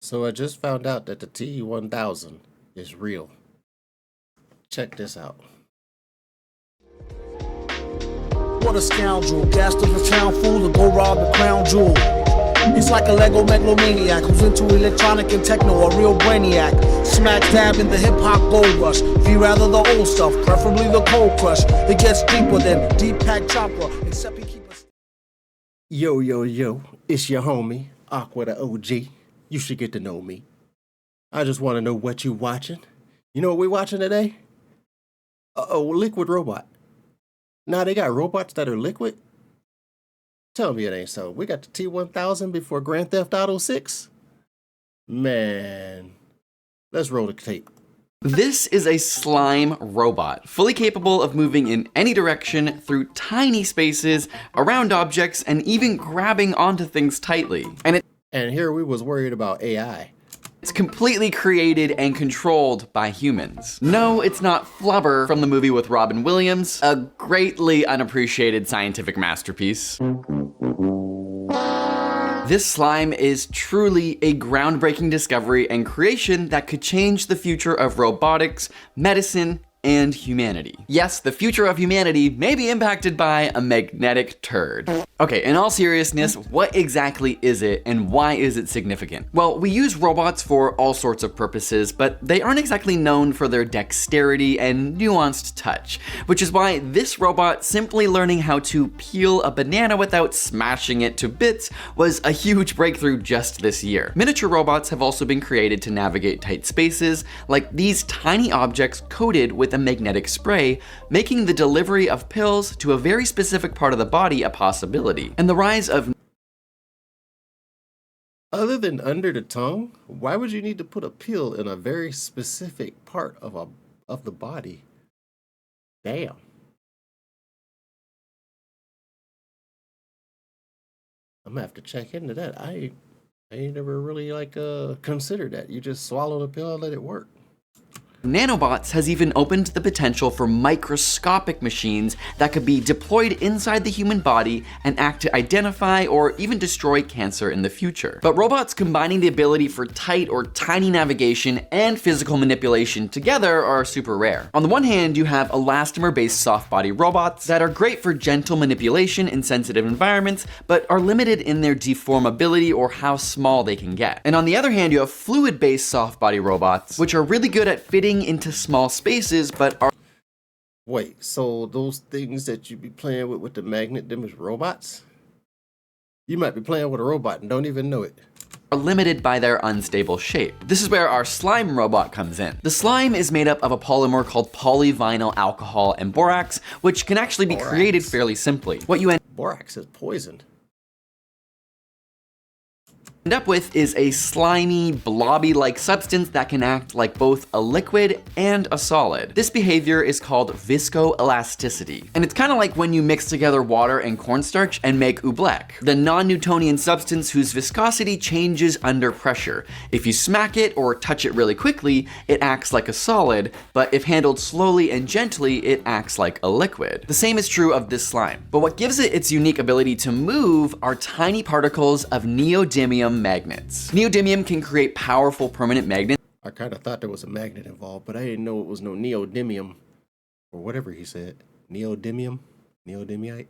So I just found out that the T1000 is real. Check this out. What a scoundrel, gassed up a town fool to go rob the crown jewel. He's like a Lego megalomaniac who's into electronic and techno, a real brainiac. Smack dab in the hip-hop gold rush. If you rather the old stuff, preferably the cold crush. It gets deeper than deep pack chopper, except he keep us. Yo, yo, yo, it's your homie, AquaTheOG. You should get to know me. I just want to know what you watching. You know what we watching today? Liquid robot. Now they got robots that are liquid? Tell me it ain't so. We got the T1000 before Grand Theft Auto 6? Man, let's roll the tape. This is a slime robot, fully capable of moving in any direction through tiny spaces, around objects, and even grabbing onto things tightly. And here we was worried about AI. it's completely created and controlled by humans. No, it's not Flubber from the movie with Robin Williams, a greatly unappreciated scientific masterpiece. This slime is truly a groundbreaking discovery and creation that could change the future of robotics, medicine, and humanity. Yes, the future of humanity may be impacted by a magnetic turd. Okay, in all seriousness, what exactly is it and why is it significant? Well, we use robots for all sorts of purposes, but they aren't exactly known for their dexterity and nuanced touch, which is why this robot simply learning how to peel a banana without smashing it to bits was a huge breakthrough just this year. Miniature robots have also been created to navigate tight spaces, like these tiny objects coated with a magnetic spray, making the delivery of pills to a very specific part of the body a possibility. And the rise of Other than under the tongue, why would you need to put a pill in a very specific part of the body? Damn. I'm gonna have to check into that. I ain't never really considered that. You just swallow the pill and let it work. nanobots has even opened the potential for microscopic machines that could be deployed inside the human body and act to identify or even destroy cancer in the future. But robots combining the ability for tight or tiny navigation and physical manipulation together are super rare. On the one hand, you have elastomer-based soft body robots that are great for gentle manipulation in sensitive environments, but are limited in their deformability or how small they can get. And on the other hand, you have fluid-based soft body robots, which are really good at fitting into small spaces, but are Wait, so those things that you be playing with the magnet, them is robots? You might be playing with a robot and don't even know it. limited by their unstable shape. This is where our slime robot comes in. The slime is made up of a polymer called polyvinyl alcohol and borax, which can actually be created fairly simply. What you end Borax is poisoned. up with is a slimy, blobby-like substance that can act like both a liquid and a solid. This behavior is called viscoelasticity, and it's kind of like when you mix together water and cornstarch and make oobleck, the non-Newtonian substance whose viscosity changes under pressure. If you smack it or touch it really quickly, it acts like a solid, but if handled slowly and gently, it acts like a liquid. The same is true of this slime, but what gives it its unique ability to move are tiny particles of neodymium magnets. Neodymium can create powerful permanent magnets I kind of thought there was a magnet involved, but I didn't know it was no neodymium or whatever he said. Neodymium? Neodymiite?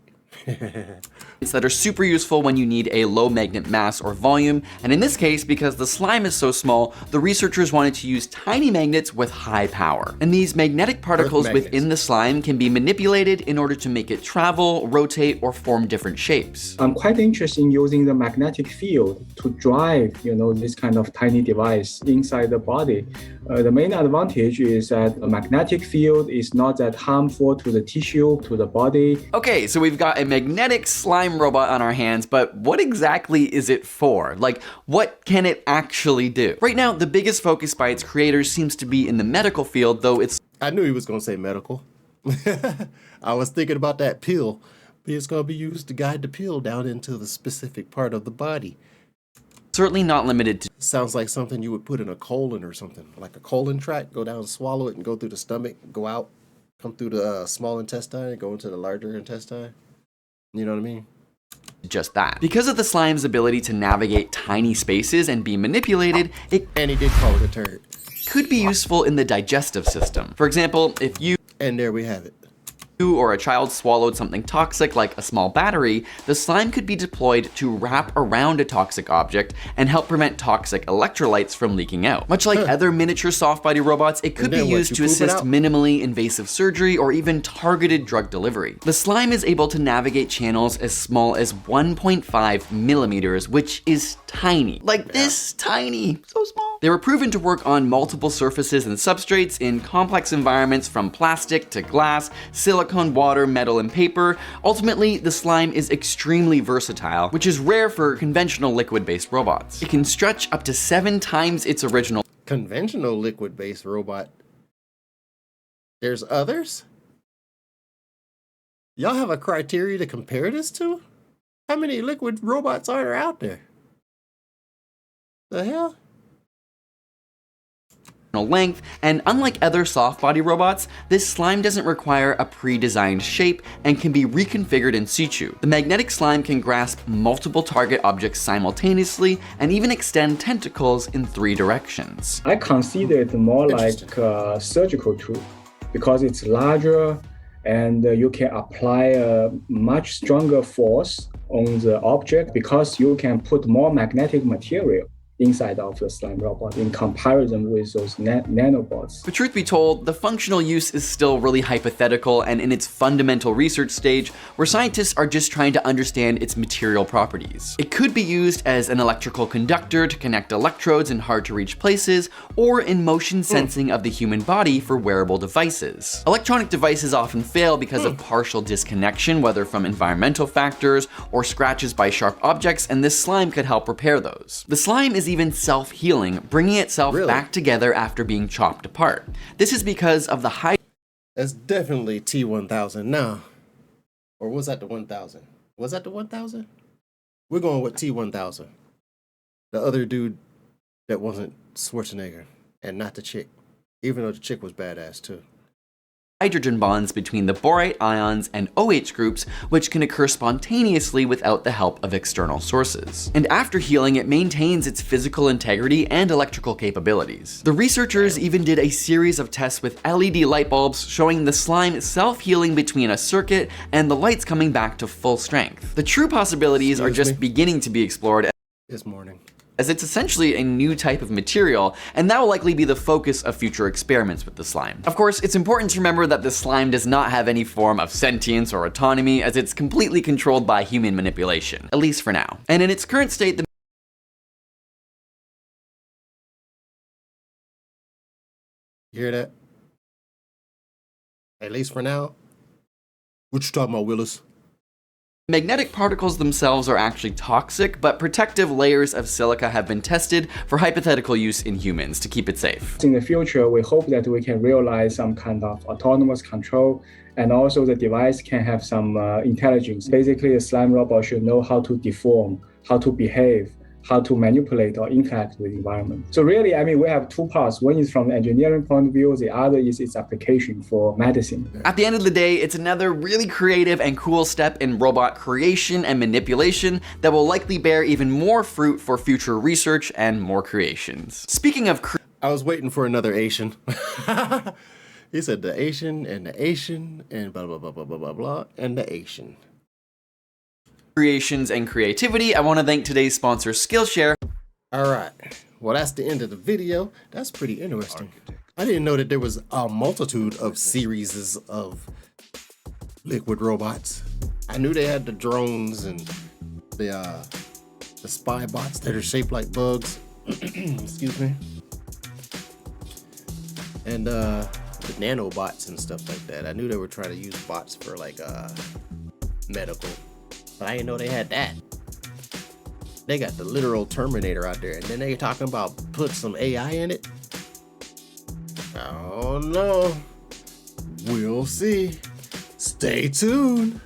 that are super useful when you need a low magnet mass or volume, and in this case, because the slime is so small, the researchers wanted to use tiny magnets with high power. And these magnetic particles within the slime can be manipulated in order to make it travel, rotate, or form different shapes. I'm quite interested in using the magnetic field to drive, this kind of tiny device inside the body. The main advantage is that the magnetic field is not that harmful to the tissue, to the body. Okay, so we've got a magnetic slime robot on our hands, but what exactly is it for? Like, what can it actually do? Right now, the biggest focus by its creators seems to be in the medical field, though it's I knew he was going to say medical. I was thinking about that pill. But it's going to be used to guide the pill down into the specific part of the body. certainly not limited to Sounds like something you would put in a colon or something. Like a colon tract, go down and swallow it and go through the stomach, go out, come through the small intestine and go into the larger intestine. You know what I mean? just that. Because of the slime's ability to navigate tiny spaces and be manipulated, it And he did call it a turd. could be useful in the digestive system. For example, if you And there we have it. or a child swallowed something toxic like a small battery, the slime could be deployed to wrap around a toxic object and help prevent toxic electrolytes from leaking out. Much like other miniature soft body robots, it could be then what, used you to poop it assist out? minimally invasive surgery or even targeted drug delivery. The slime is able to navigate channels as small as 1.5 millimeters, which is tiny. Like this tiny, so small. They were proven to work on multiple surfaces and substrates in complex environments from plastic to glass, silicone, water, metal, and paper. Ultimately, the slime is extremely versatile, which is rare for conventional liquid-based robots. It can stretch up to 7 times its original Conventional liquid-based robot. There's others? Y'all have a criteria to compare this to? How many liquid robots are there out there? The hell? length, and unlike other soft body robots, this slime doesn't require a pre-designed shape and can be reconfigured in situ. The magnetic slime can grasp multiple target objects simultaneously and even extend tentacles in 3 directions. I consider it more like a surgical tool because it's larger and you can apply a much stronger force on the object because you can put more magnetic material inside of the slime robot in comparison with those nanobots. But truth be told, the functional use is still really hypothetical and in its fundamental research stage, where scientists are just trying to understand its material properties. It could be used as an electrical conductor to connect electrodes in hard-to-reach places, or in motion sensing of the human body for wearable devices. Electronic devices often fail because of partial disconnection, whether from environmental factors or scratches by sharp objects, and this slime could help repair those. The slime is even self-healing, bringing itself back together after being chopped apart. This is because of the high... That's definitely T1000 now. Or was that the 1000? Was that the 1000? We're going with T1000. The other dude that wasn't Schwarzenegger, and not the chick. Even though the chick was badass too. Hydrogen bonds between the borate ions and OH groups, which can occur spontaneously without the help of external sources. And after healing, it maintains its physical integrity and electrical capabilities. The researchers even did a series of tests with LED light bulbs showing the slime self-healing between a circuit and the lights coming back to full strength. The true possibilities are just beginning to be explored this morning, as it's essentially a new type of material, and that will likely be the focus of future experiments with the slime. Of course, it's important to remember that the slime does not have any form of sentience or autonomy, as it's completely controlled by human manipulation, at least for now. And in its current state, the You hear that? At least for now. What you talking about, Willis? magnetic particles themselves are actually toxic, but protective layers of silica have been tested for hypothetical use in humans to keep it safe. In the future, we hope that we can realize some kind of autonomous control, and also the device can have some intelligence. Basically, a slime robot should know how to deform, how to behave, how to manipulate or interact with the environment. So really, I mean, we have 2 parts. One is from the engineering point of view, the other is its application for medicine. At the end of the day, it's another really creative and cool step in robot creation and manipulation that will likely bear even more fruit for future research and more creations. Speaking of I was waiting for another Asian. He said the Asian and the Asian and blah, blah, blah, blah, blah, blah, blah, and the Asian. Creations and creativity, I want to thank today's sponsor, Skillshare. All right. Well, that's the end of the video. That's pretty interesting. I didn't know that there was a multitude of series of liquid robots. I knew they had the drones and the spy bots that are shaped like bugs. Excuse me. And the nanobots and stuff like that. I knew they were trying to use bots for like medical. But I didn't know they had that. They got the literal Terminator out there, and then they talking about put some AI in it. Oh no. We'll see. Stay tuned.